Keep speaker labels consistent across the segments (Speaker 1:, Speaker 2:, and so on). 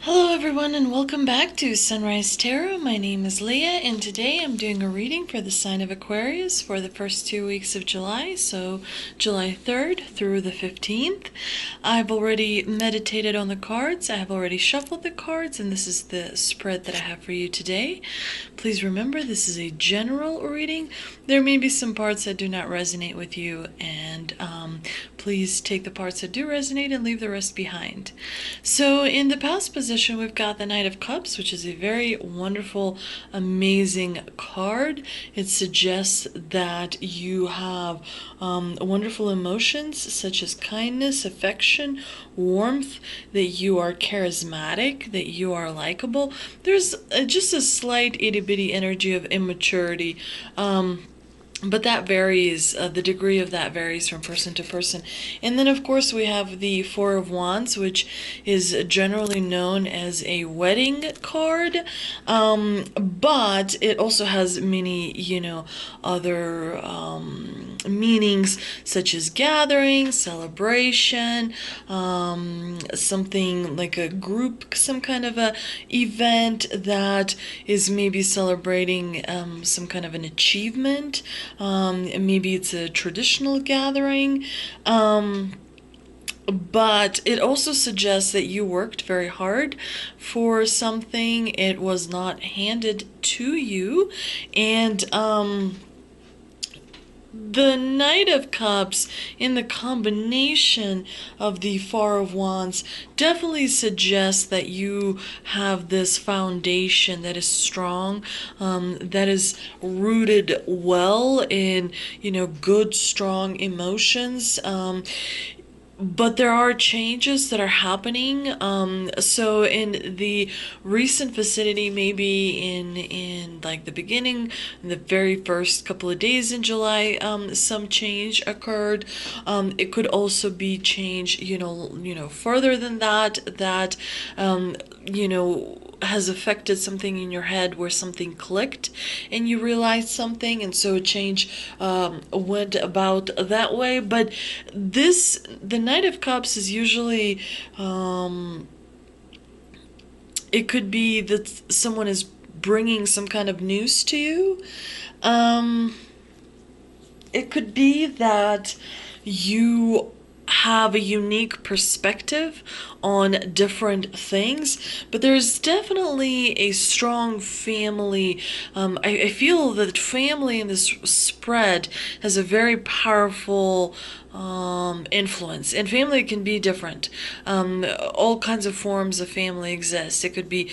Speaker 1: Hello everyone and welcome back to Sunrise Tarot. My name is Leah and today I'm doing a reading for the sign of Aquarius for the first 2 weeks of July, so July 3rd through the 15th. I've already meditated on the cards, I have already shuffled the cards, and this is the spread that I have for you today. Please remember this is a general reading. There may be some parts that do not resonate with you, and please take the parts that do resonate and leave the rest behind. So in the past position, we've got the Knight of Cups, which is a very wonderful, amazing card. It suggests that you have wonderful emotions such as kindness, affection, warmth, that you are charismatic, that you are likable. There's just a slight itty-bitty energy of immaturity. But that varies, the degree of that varies from person to person. And then, of course, we have the Four of Wands, which is generally known as a wedding card. But it also has many, other meanings, such as gathering, celebration, something like a group, some kind of a event that is maybe celebrating some kind of an achievement. Maybe it's a traditional gathering, but it also suggests that you worked very hard for something. It was not handed to you, and the Knight of Cups in the combination of the Four of Wands definitely suggests that you have this foundation that is strong, that is rooted well in, good, strong emotions. But there are changes that are happening. So in the recent vicinity, maybe in like the beginning, in the very first couple of days in July, some change occurred. It could also be change, further than that, has affected something in your head where something clicked and you realized something, and so a change went about that way. But the Knight of Cups is usually, it could be that someone is bringing some kind of news to you. It could be that you have a unique perspective on different things, but there's definitely a strong family. I feel that family in this spread has a very powerful influence, and family can be different. All kinds of forms of family exist. It could be,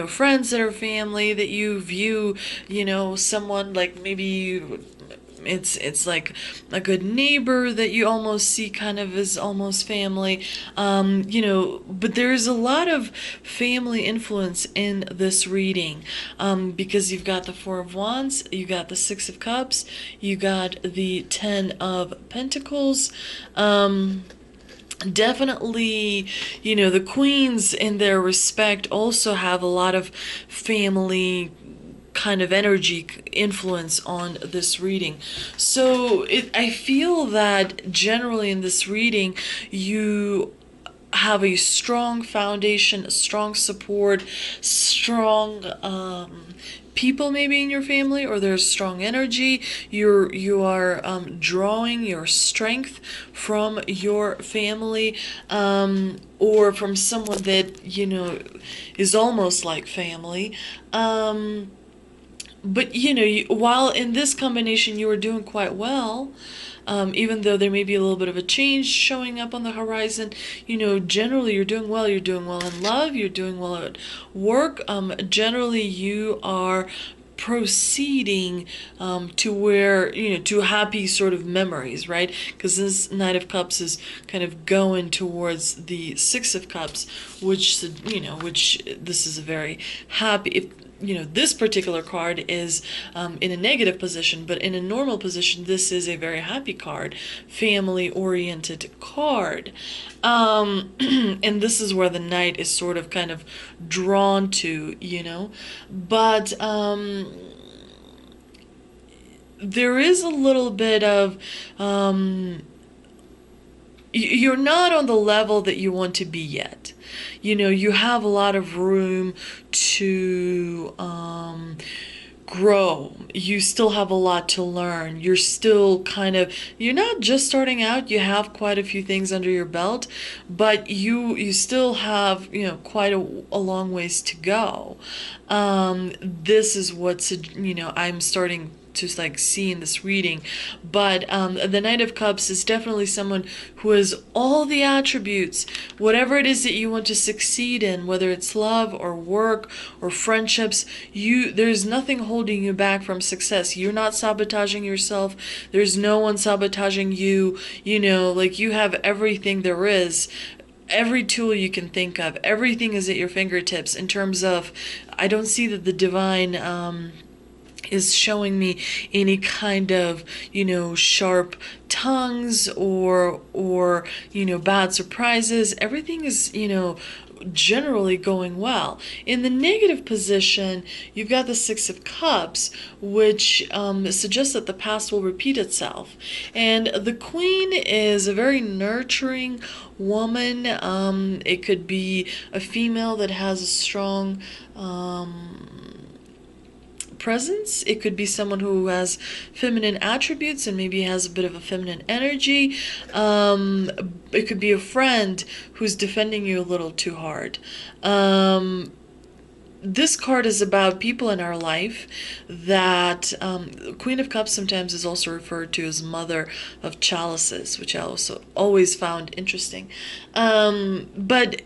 Speaker 1: friends that are family, that you view, someone like maybe it's like a good neighbor that you almost see kind of as almost family. But there's a lot of family influence in this reading, because you've got the Four of Wands, you got the Six of Cups, you got the Ten of Pentacles. Definitely, the queens in their respect also have a lot of family kind of energy influence on this reading. So I feel that generally in this reading you have a strong foundation, a strong support, strong people maybe in your family, or there's strong energy. You are drawing your strength from your family, or from someone that is almost like family. But while in this combination you were doing quite well, even though there may be a little bit of a change showing up on the horizon, generally you're doing well. You're doing well in love, you're doing well at work. Generally you are proceeding to where, to happy sort of memories, right? Because this Knight of Cups is kind of going towards the Six of Cups, which this is a very happy, if this particular card is in a negative position, but in a normal position, this is a very happy card, family-oriented card. And this is where the Knight is sort of kind of drawn to, But there is a little bit of, you're not on the level that you want to be yet. You know, you have a lot of room to grow. You still have a lot to learn. You're still you're not just starting out. You have quite a few things under your belt, but you still have, you know, quite a long ways to go. This is what's, you know, I'm starting to like see in this reading. But the Knight of Cups is definitely someone who has all the attributes, whatever it is that you want to succeed in, whether it's love or work or friendships. There's nothing holding you back from success. You're not sabotaging yourself. There's no one sabotaging you. You know, like, you have everything there is, every tool you can think of. Everything is at your fingertips in terms of, I don't see that the divine is showing me any kind of, you know, sharp tongues or you know, bad surprises. Everything is, you know, generally going well. In the negative position, you've got the Six of Cups, which suggests that the past will repeat itself. And the Queen is a very nurturing woman. It could be a female that has a strong presence. It could be someone who has feminine attributes and maybe has a bit of a feminine energy. It could be a friend who's defending you a little too hard. This card is about people in our life that Queen of Cups sometimes is also referred to as Mother of Chalices, which I also always found interesting. But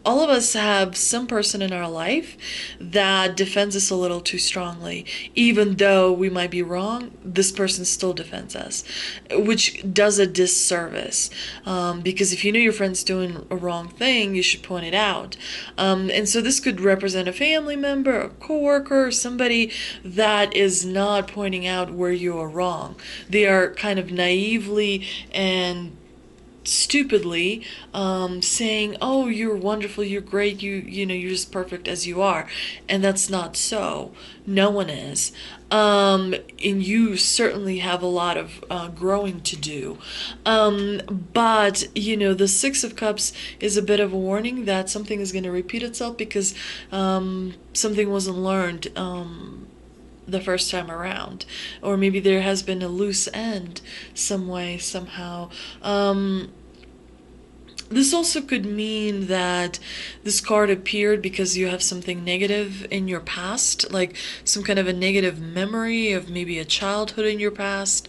Speaker 1: all of us have some person in our life that defends us a little too strongly. Even though we might be wrong, this person still defends us, which does a disservice. Because if you know your friend's doing a wrong thing, you should point it out. And so this could represent a family member, a coworker, somebody that is not pointing out where you are wrong. They are kind of naively and stupidly saying, oh, you're wonderful, you're great, you know, you're just perfect as you are. And that's not so. No one is. And you certainly have a lot of growing to do. But, you know, the Six of Cups is a bit of a warning that something is going to repeat itself because something wasn't learned the first time around, or maybe there has been a loose end some way, somehow. This also could mean that this card appeared because you have something negative in your past, like some kind of a negative memory of maybe a childhood in your past.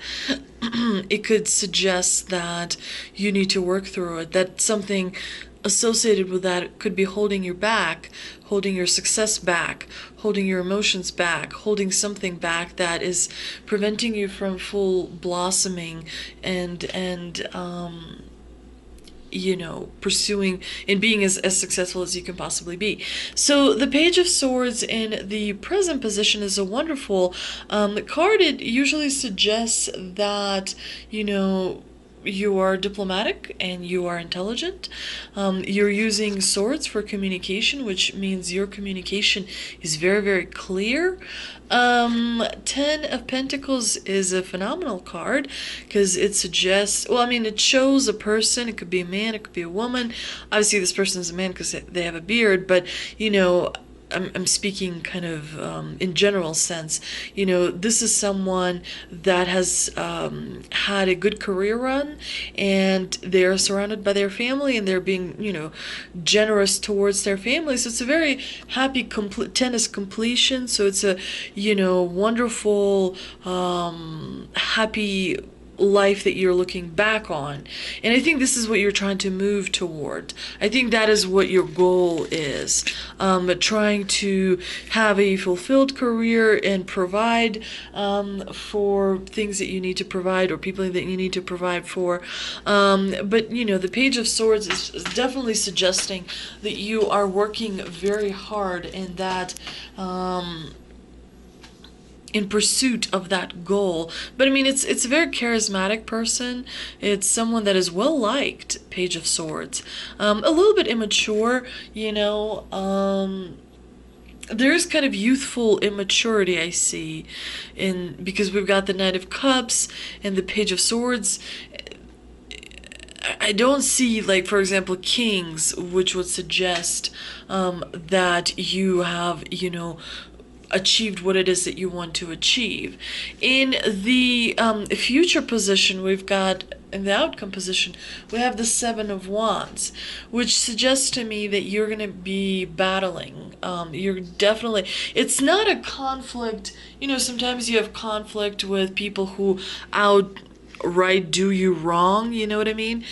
Speaker 1: It could suggest that you need to work through it, that something associated with that could be holding you back, holding your success back, holding your emotions back, holding something back that is preventing you from full blossoming and you know, pursuing and being as successful as you can possibly be. So the Page of Swords in the present position is a wonderful card. It usually suggests that, you know, you are diplomatic and you are intelligent. You're using swords for communication, which means your communication is very, very clear. 10 of Pentacles is a phenomenal card because it suggests, well, I mean, it shows a person. It could be a man, it could be a woman. Obviously, this person is a man because they have a beard, but, you know, I'm speaking kind of in general sense. You know, this is someone that has had a good career run, and they're surrounded by their family, and they're being, you know, generous towards their family. So it's a very happy 10 is completion. So it's a, you know, wonderful, happy life that you're looking back on. And I think this is what you're trying to move toward. I think that is what your goal is. Trying to have a fulfilled career and provide for things that you need to provide, or people that you need to provide for. But, you know, the Page of Swords is definitely suggesting that you are working very hard and that in pursuit of that goal. But I mean, it's a very charismatic person. It's someone that is well liked, Page of Swords. A little bit immature, you know. There is kind of youthful immaturity I see because we've got the Knight of Cups and the Page of Swords. I don't see, like, for example, kings, which would suggest that you have, achieved what it is that you want to achieve. In the future position, we've got, in the outcome position, we have the Seven of Wands, which suggests to me that you're going to be battling. You're definitely, it's not a conflict. Sometimes you have conflict with people who outright do you wrong, you know what I mean?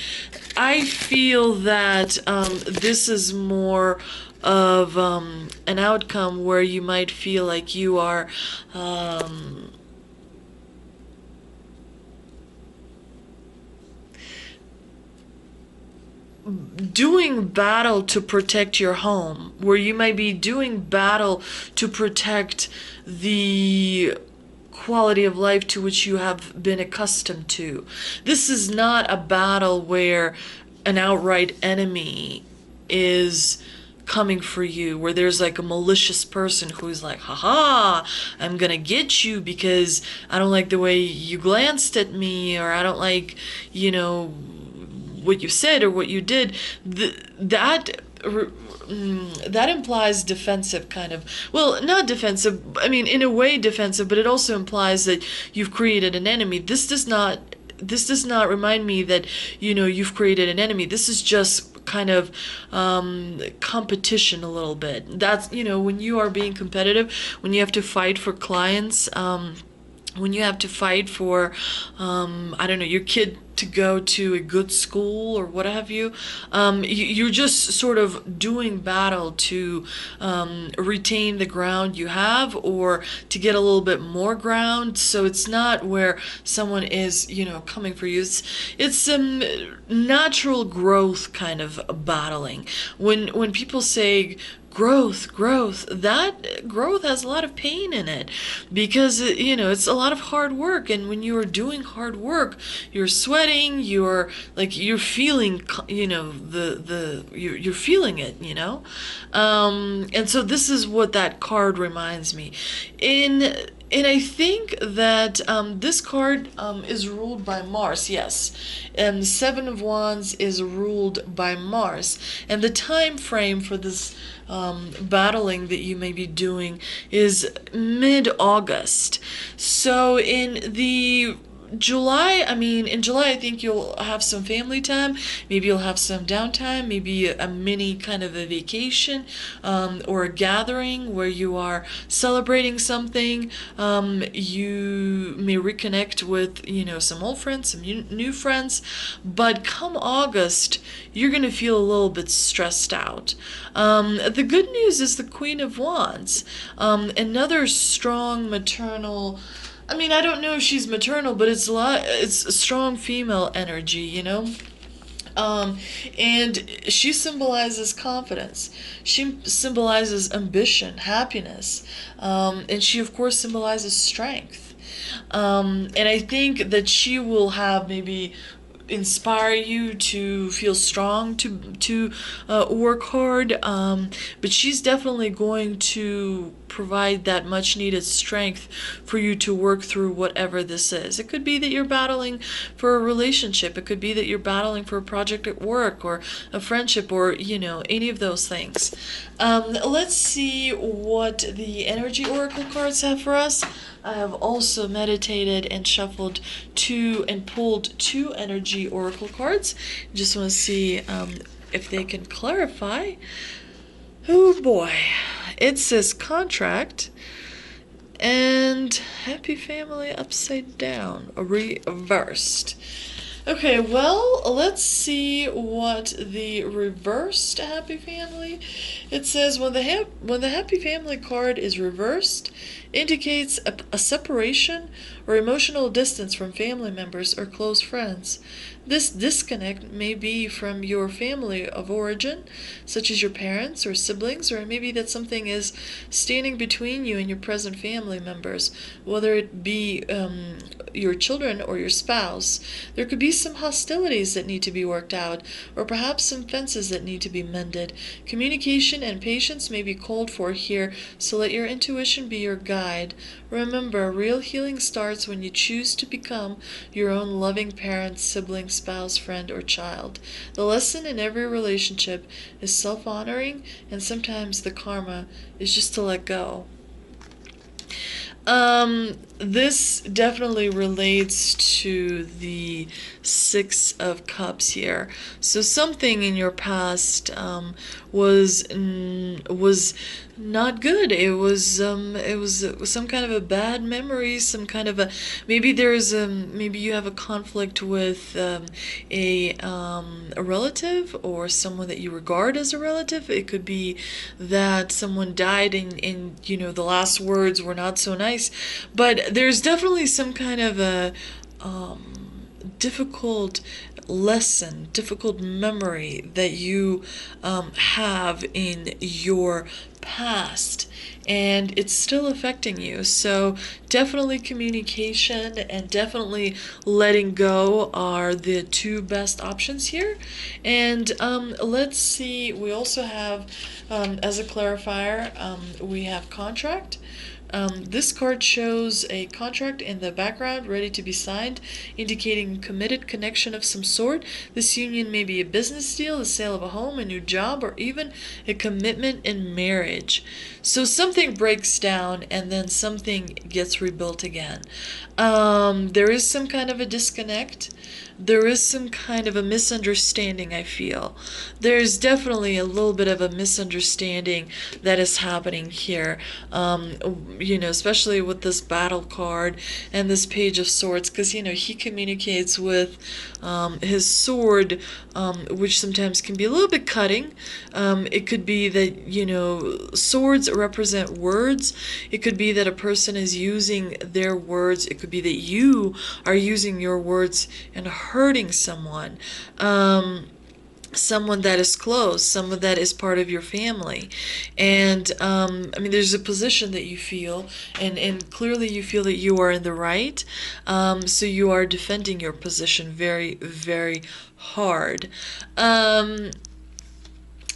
Speaker 1: I feel that this is more of an outcome where you might feel like you are doing battle to protect your home, where you might be doing battle to protect the quality of life to which you have been accustomed to. This is not a battle where an outright enemy is coming for you, where there's like a malicious person who's like, haha, I'm gonna get you because I don't like the way you glanced at me, or I don't like, what you said or what you did. That implies defensive kind of, well, not defensive, I mean, in a way defensive, but it also implies that you've created an enemy. This does not remind me that, you've created an enemy. This is just kind of competition a little bit. That's, when you are being competitive, when you have to fight for clients, when you have to fight for, I don't know, your kid to go to a good school or what have you, you're just sort of doing battle to retain the ground you have, or to get a little bit more ground. So it's not where someone is, coming for you. It's some natural growth kind of battling. When people say growth, that growth has a lot of pain in it, because it's a lot of hard work, and when you are doing hard work, you're sweating, you're feeling, you're feeling it, and so this is what that card reminds me. And I think that this card is ruled by Mars, yes. And the Seven of Wands is ruled by Mars. And the time frame for this battling that you may be doing is mid-August. So in July, I think you'll have some family time. Maybe you'll have some downtime, maybe a mini kind of a vacation, or a gathering where you are celebrating something. You may reconnect with, some old friends, some new friends. But come August, you're going to feel a little bit stressed out. The good news is the Queen of Wands, another strong maternal, I don't know if she's maternal, but it's a strong female energy, and she symbolizes confidence. She symbolizes ambition, happiness, and she, of course, symbolizes strength. And I think that she will have maybe inspire you to feel strong, to work hard, but she's definitely going to provide that much needed strength for you to work through whatever this is. It could be that you're battling for a relationship, it could be that you're battling for a project at work, or a friendship, or any of those things. Let's see what the energy oracle cards have for us. I have also meditated and shuffled and pulled 2 energy oracle cards. Just want to see if they can clarify. Oh boy. It says contract and happy family upside down, reversed. Okay, well, let's see what the reversed happy family. It says when the happy family card is reversed, indicates a separation or emotional distance from family members or close friends. This disconnect may be from your family of origin, such as your parents or siblings, or maybe that something is standing between you and your present family members, whether it be your children or your spouse. There could be some hostilities that need to be worked out, or perhaps some fences that need to be mended. Communication and patience may be called for here, so let your intuition be your guide. Remember, real healing starts when you choose to become your own loving parent, sibling, spouse, friend, or child. The lesson in every relationship is self-honoring, and sometimes the karma is just to let go. This definitely relates to the Six of Cups here. So something in your past was not good. It was some kind of a bad memory, some kind of a maybe you have a conflict with a relative or someone that you regard as a relative. It could be that someone died and the last words were not so nice, but there's definitely some kind of a difficult lesson, difficult memory that you have in your past, and it's still affecting you. So definitely communication and definitely letting go are the two best options here. And let's see, we also have as a clarifier, we have contract. This card shows a contract in the background ready to be signed, indicating committed connection of some sort. This union may be a business deal, the sale of a home, a new job, or even a commitment in marriage. So something breaks down and then something gets rebuilt again. There is some kind of a disconnect. There is some kind of a misunderstanding, I feel. There's definitely a little bit of a misunderstanding that is happening here, especially with this battle card and this Page of Swords, because, he communicates with his sword, which sometimes can be a little bit cutting. It could be that, swords represent words. It could be that a person is using their words. It could be that you are using your words and hurting someone. Someone that is close, someone that is part of your family. And there's a position that you feel, and clearly you feel that you are in the right. So you are defending your position very, very hard.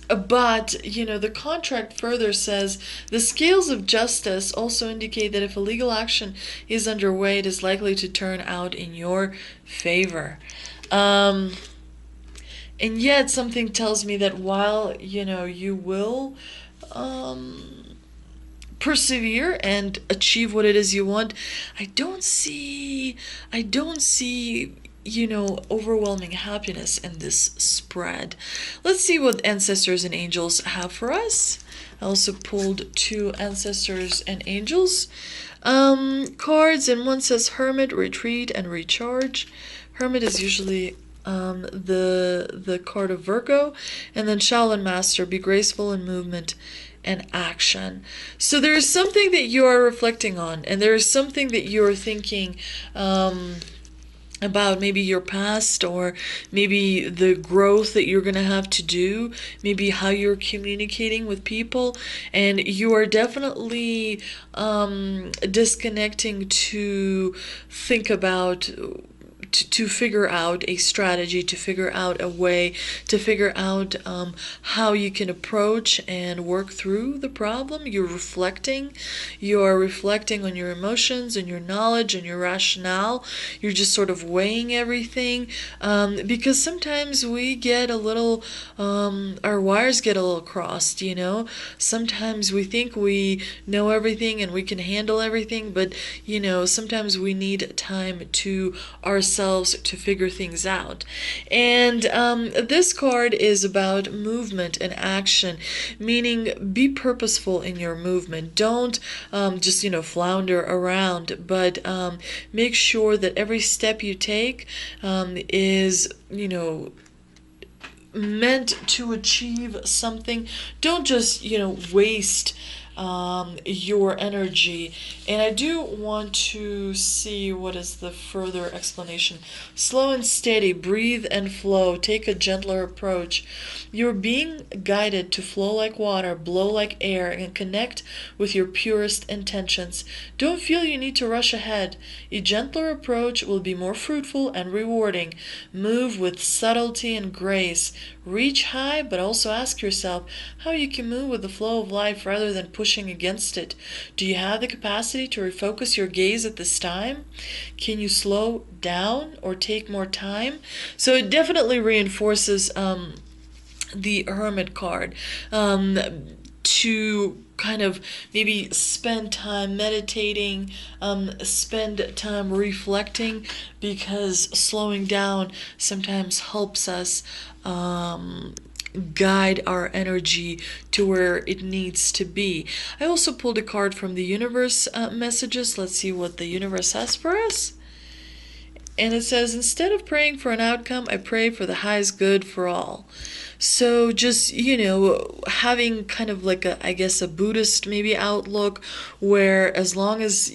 Speaker 1: But, the contract further says, the scales of justice also indicate that if a legal action is underway, it is likely to turn out in your favor. And yet something tells me that while, you will persevere and achieve what it is you want, I don't see overwhelming happiness in this spread. Let's see what ancestors and angels have for us. I also pulled two ancestors and angels cards, and one says Hermit, Retreat, and Recharge. Hermit is usually the card of Virgo, and then Shaolin Master, be graceful in movement and action. So there is something that you are reflecting on, and there is something that you are thinking about, maybe your past, or maybe the growth that you're going to have to do, maybe how you're communicating with people, and you are definitely disconnecting to think about, to figure out a strategy, to figure out a way, to figure out how you can approach and work through the problem. You are reflecting on your emotions and your knowledge and your rationale. You're just sort of weighing everything, because sometimes we get a little, our wires get a little crossed, Sometimes we think we know everything and we can handle everything, but, sometimes we need time to ourselves to figure things out. And this card is about movement and action, meaning be purposeful in your movement. Don't just flounder around, but make sure that every step you take is meant to achieve something. Don't just waste your energy. And I do want to see what is the further explanation. Slow and steady, breathe and flow, take a gentler approach. You're being guided to flow like water, blow like air, and connect with your purest intentions. Don't feel you need to rush ahead. A gentler approach will be more fruitful and rewarding. Move with subtlety and grace. Reach high, but also ask yourself how you can move with the flow of life rather than push pushing against it? Do you have the capacity to refocus your gaze at this time? Can you slow down or take more time? So it definitely reinforces the Hermit card. To kind of maybe spend time meditating, spend time reflecting, because slowing down sometimes helps us guide our energy to where it needs to be. I also pulled a card from the universe messages. Let's see what the universe has for us. And it says, instead of praying for an outcome, I pray for the highest good for all. So just, having kind of like a, I guess, a Buddhist maybe outlook, where as long as,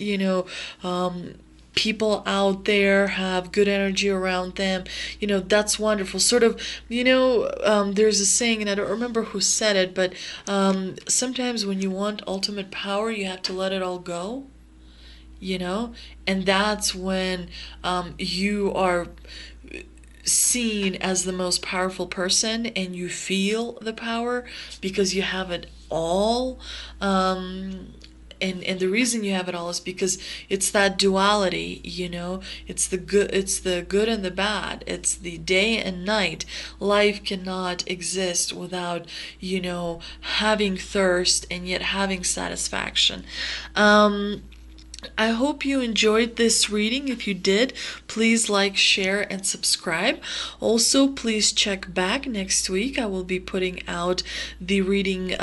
Speaker 1: people out there have good energy around them, that's wonderful. Sort of, there's a saying, and I don't remember who said it, but sometimes when you want ultimate power, you have to let it all go. And that's when you are seen as the most powerful person, and you feel the power because you have it all. And the reason you have it all is because it's that duality, it's the good and the bad, it's the day and night. Life cannot exist without having thirst and yet having satisfaction. I hope you enjoyed this reading. If you did, please like, share, and subscribe. Also, please check back next week. I will be putting out the reading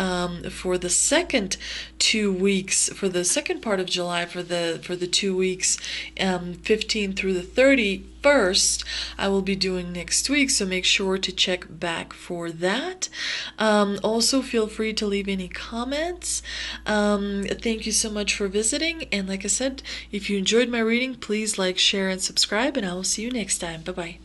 Speaker 1: for the second 2 weeks, for the second part of July, for the 2 weeks, 15 through the 31st. I will be doing next week, so make sure to check back for that. Also, feel free to leave any comments. Thank you so much for visiting, and like I said, if you enjoyed my reading, please like, share, and subscribe, and I will see you next time. Bye-bye.